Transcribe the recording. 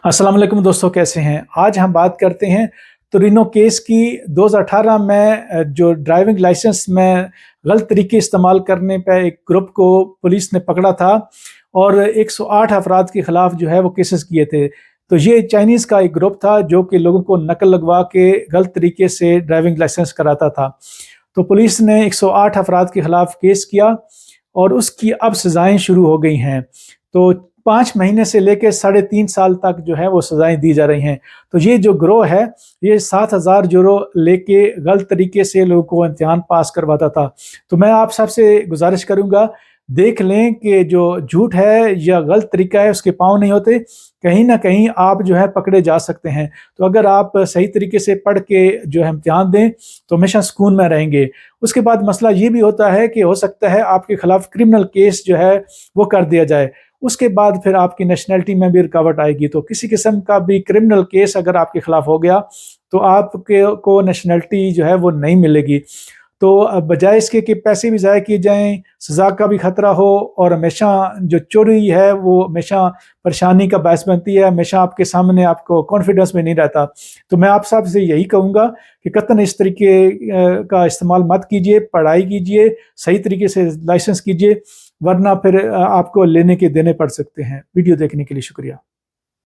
अस्सलाम वालेकुम दोस्तों, कैसे हैं। आज हम बात करते हैं टोरिनो केस की। 2018 में जो ड्राइविंग लाइसेंस में गलत तरीके इस्तेमाल करने पे एक ग्रुप को पुलिस ने पकड़ा था और 108 अफराद के खिलाफ जो है वो केसेस किए थे। तो ये चाइनीज़ का एक ग्रुप था जो कि लोगों को नकल लगवा के गलत तरीके से ड्राइविंग लाइसेंस कराता था। तो पुलिस ने 108 अफराद के खिलाफ केस किया और उसकी अब सज़ाएं शुरू हो गई हैं। तो 5 महीने से लेकर 3.5 साल तक जो है वो सज़ाएं दी जा रही हैं। तो ये जो गिरोह है, ये 7,000 यूरो लेके गलत तरीके से लोगों को इम्तिहान पास करवाता था। तो मैं आप सबसे गुजारिश करूंगा, देख लें कि जो झूठ है या गलत तरीका है उसके पाँव नहीं होते। कहीं ना कहीं आप जो है पकड़े जा सकते हैं। तो अगर आप सही तरीके से पढ़ के जो है इम्तिहान दें तो हमेशा सुकून में रहेंगे। उसके बाद मसला ये भी होता है कि हो सकता है आपके खिलाफ क्रिमिनल केस जो है वो कर दिया जाए। उसके बाद फिर आपकी नेशनैलिटी में भी रुकावट आएगी। तो किसी किस्म का भी क्रिमिनल केस अगर आपके खिलाफ हो गया तो आपके को नेशनैलिटी जो है वो नहीं मिलेगी। तो बजाय इसके कि पैसे भी ज़ाया किए जाएं, सज़ा का भी खतरा हो और हमेशा जो चोरी है वो हमेशा परेशानी का बायस बनती है, हमेशा आपके सामने आपको कॉन्फिडेंस में नहीं रहता। तो मैं आप सब से यही कहूँगा कि कतन इस तरीके का इस्तेमाल मत कीजिए, पढ़ाई कीजिए, सही तरीके से लाइसेंस कीजिए, वरना फिर आपको लेने के देने पड़ सकते हैं। वीडियो देखने के लिए शुक्रिया।